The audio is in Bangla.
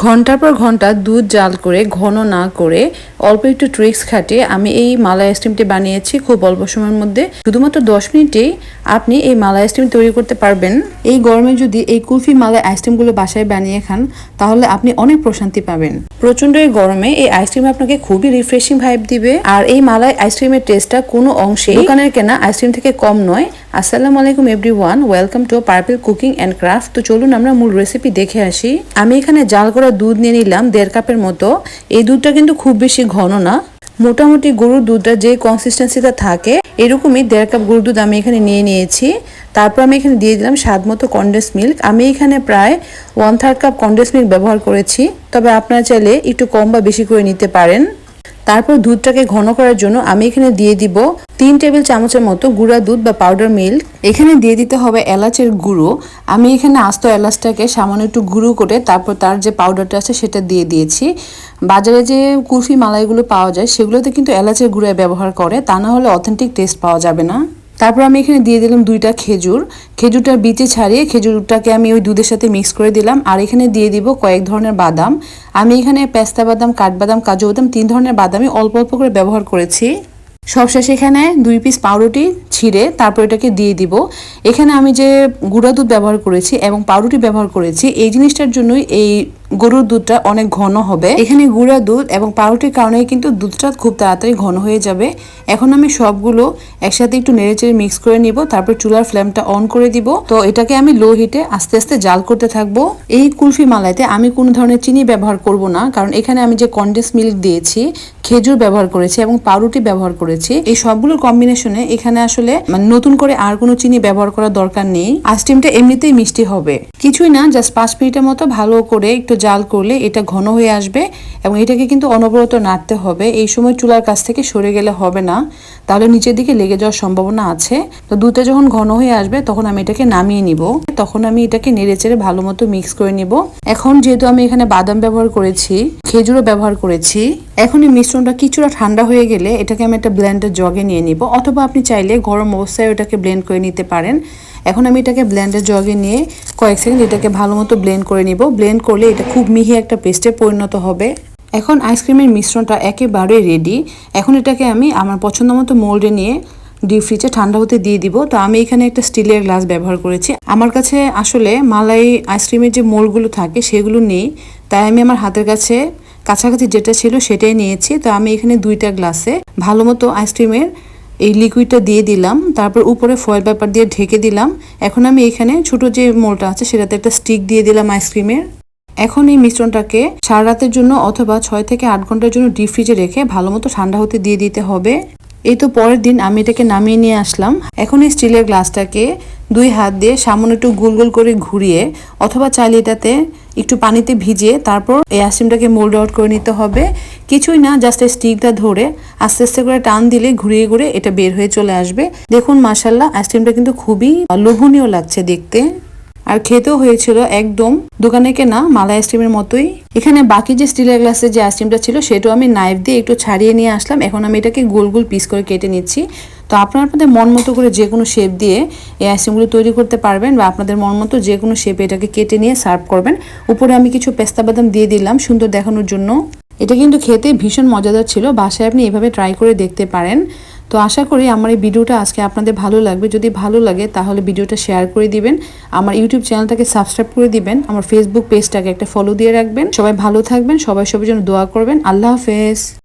ঘন্টার পর ঘন্টা দুধ জাল করে ঘন না করে অল্প একটু ট্রিক্স খাটিয়ে আমি এই মালাই আইসক্রিমটি বানিয়েছি খুব অল্প সময়ের মধ্যে। শুধুমাত্র 10 মিনিটেই আপনি এই মালাই আইসক্রিম তৈরি করতে পারবেন। এই গরমে যদি এই কুলফি মালাই আইসক্রিমগুলো বাসায় বানিয়ে খান তাহলে আপনি অনেক প্রশান্তি পাবেন। প্রচন্ড এই গরমে এই আইসক্রিম আপনাকে খুবই রিফ্রেশিং ভাইব দিবে। আর এই মালাই আইসক্রিমের টেস্টটা কোনো অংশে দোকানের কেনা আইসক্রিম থেকে কম নয়। আসসালামু আলাইকুম everyone, welcome to purple cooking and craft. তো চলুন আমরা মূল রেসিপি দেখে আসি। আমি এখানে জাল করা দুধ নিয়ে নিলাম 1.5 কাপের মতো। এই দুধটা কিন্তু খুব বেশি ঘন না, মোটামুটি গরুর দুধটা যে কনসিস্টেন্সিটা থাকে এরকমই 1.5 কাপ গরুর দুধ আমি এখানে নিয়ে নিয়েছি। তারপর আমি এখানে দিয়ে দিলাম স্বাদ মতো কনডেন্স মিল্ক। আমি এখানে প্রায় 1/3 কাপ কনডেন্স মিল্ক ব্যবহার করেছি, তবে আপনারা চাইলে একটু কম বা বেশি করে নিতে পারেন। তারপর দুধটাকে ঘন করার জন্য আমি এখানে দিয়ে দিব 3 টেবিল চামচের মতো গুঁড়া দুধ বা পাউডার মিল্ক। এখানে দিয়ে দিতে হবে এলাচের গুঁড়ো। আমি এখানে আস্ত এলাচটাকে সামান্য একটু গুঁড়ো করে তারপর তার যে পাউডারটা আছে সেটা দিয়ে দিয়েছি। বাজারে যে কুলফি মালাইগুলো পাওয়া যায় সেগুলোতে কিন্তু এলাচের গুঁড়ো ব্যবহার করে, তা না হলে অথেন্টিক টেস্ট পাওয়া যাবে না। তারপর আমি এখানে দিয়ে দিলাম 2টা খেজুর। খেজুরটার বিচে ছাড়িয়ে খেজুরটাকে আমি ওই দুধের সাথে মিক্স করে দিলাম। আর এখানে দিয়ে দিব কয়েক ধরনের বাদাম। আমি এখানে পেস্তা বাদাম, কাঠবাদাম, কাজু বাদাম 3 ধরনের বাদামই অল্প অল্প করে ব্যবহার করেছি। সবশেষে এখানে 2 পিস পাউরুটি ছিঁড়ে তারপর এটাকে দিয়ে দিব। এখানে আমি যে গুঁড়া দুধ ব্যবহার করেছি এবং পাউরুটি ব্যবহার করেছি এই জিনিসটার জন্যই এই গরুর দুধটা অনেক ঘন হবে। এখানে গুঁড়া দুধ এবং পাউরুটির কারণে কিন্তু দুধটা খুব তাড়াতাড়ি ঘন হয়ে যাবে। এখন আমি সবগুলো একসাথে একটু নেড়েচেড়ে মিক্স করে নিব। তারপর চুলার ফ্লেমটা অন করে দিব। তো এটাকে আমি লো হিটে আস্তে আস্তে জাল করতে থাকবো। এই কুলফি মালাইতে আমি কোনো ধরনের চিনি ব্যবহার করব না, কারণ এখানে আমি যে কনডেন্স মিল্ক দিয়েছি, খেজুর ব্যবহার করেছি এবং পাউরুটি ব্যবহার করেছি, এই সবগুলোর কম্বিনেশনে এখানে আসলে নতুন করে আর কোনো চিনি ব্যবহার করার দরকার নেই। আইসক্রিমটা এমনিতেই মিষ্টি হবে। কিছুই না, জাস্ট 5 মিনিটের মতো ভালো করে একটু জাল করলে এটা ঘন হয়ে আসবে এবং এটাকে কিন্তু অনবরত নাড়তে হবে। এই সময় চুলার কাছ থেকে সরে গেলে হবে না, তাহলে নিচের দিকে লেগে যাওয়ার সম্ভাবনা আছে। তো দুধটা যখন ঘন হয়ে আসবে তখন আমি এটাকে নামিয়ে নিব। তখন আমি এটাকে নেড়েচেড়ে ভালো মতো মিক্স করে নিব। এখন যেহেতু আমি এখানে বাদাম ব্যবহার করেছি, খেজুরও ব্যবহার করেছি, এখন এই মিশ্রণটা কিছুটা ঠান্ডা হয়ে গেলে এটাকে আমি একটা ব্লেন্ডার জগে নিয়ে নিব, অথবা আপনি চাইলে গরম অবস্থায় এটাকে ব্লেন্ড করে নিতে পারেন। এখন আমি এটাকে ব্লেন্ডার জগে নিয়ে কয়েক সেকেন্ড এটাকে ভালো মতো ব্লেন্ড করে নিব। ব্লেন্ড করলে এটা খুব মিহি একটা পেস্টে পরিণত হবে। এখন আইসক্রিমের মিশ্রণটা একেবারে রেডি। এখন এটাকে আমি আমার পছন্দ মতো মোল্ডে নিয়ে ডিপ ফ্রিজে ঠান্ডা হতে দিয়ে দিব। তো আমি এখানে একটা স্টিলের গ্লাস ব্যবহার করেছি। আমার কাছে আসলে মালাই আইসক্রিমের যে মোল্ডগুলো থাকে সেগুলো নেই, তাই আমি আমার হাতের কাছে কাছাকাছি যেটা ছিল সেটাই নিয়েছি। তো আমি এখানে 2টা গ্লাসে ভালো মতো আইসক্রিমের এই লিকুইডটা দিয়ে দিলাম। তারপর উপরে ফয়েল পেপার দিয়ে ঢেকে দিলাম। এখন আমি এখানে ছোট যে মোলটা আছে সেটাতে একটা স্টিক দিয়ে দিলাম আইসক্রিমের। এখন এই মিশ্রণটাকে সারা রাতের জন্য অথবা 6 থেকে 8 ঘন্টার জন্য ডিপ ফ্রিজে রেখে ভালো মতো ঠান্ডা হতে দিয়ে দিতে হবে। এই তো পরের দিন আমি এটাকে নামিয়ে নিয়ে আসলাম। এখন এই স্টিলের গ্লাসটাকে 2 হাত দিয়ে সামান্য একটু গোল গোল করে ঘুরিয়ে অথবা চাইলে এটাতে একটু পানিতে ভিজিয়ে তারপর এই আইসক্রিমটাকে মোল্ড আউট করে নিতে হবে। কিছুই না, জাস্ট এই স্টিকটা ধরে আস্তে আস্তে করে টান দিলে ঘুরিয়ে ঘুরে এটা বের হয়ে চলে আসবে। দেখুন মাশাআল্লাহ, আইসক্রিমটা কিন্তু খুবই লোভনীয় লাগছে দেখতে, আর খেতেও হয়েছিল একদম দোকানে কেনা মালাই আইসক্রিমের মতোই। এখানে বাকি যে স্টিলের গ্লাসে যে আইসক্রিমটা ছিল সেটাও আমি নাইফ দিয়ে একটু ছাড়িয়ে নিয়ে আসলাম। এখন আমি এটাকে গোল গোল পিস করে কেটে নিচ্ছি। তো আপনারা আপনাদের মন মতো করে যে কোনো শেপ দিয়ে এই আইসক্রিমগুলো তৈরি করতে পারবেন, বা আপনাদের মন মতো যে কোনো শেপে এটাকে কেটে নিয়ে সার্ভ করবেন। উপরে আমি কিছু পেস্তা বাদাম দিয়ে দিলাম সুন্দর দেখানোর জন্য। এটা কিন্তু খেতে ভীষণ মজাদার ছিল। বাসায় আপনি এভাবে ট্রাই করে দেখতে পারেন। তো আশা করি আমার এই ভিডিওটা আজকে আপনাদের ভালো লাগবে। যদি ভালো লাগে তাহলে ভিডিওটা শেয়ার করে দিবেন, আমার ইউটিউব চ্যানেলটাকে সাবস্ক্রাইব করে দিবেন, আমার ফেসবুক পেজটাকে একটা ফলো দিয়ে রাখবেন। সবাই ভালো থাকবেন, সবার জন্য দোয়া করবেন। আল্লাহ হাফেজ।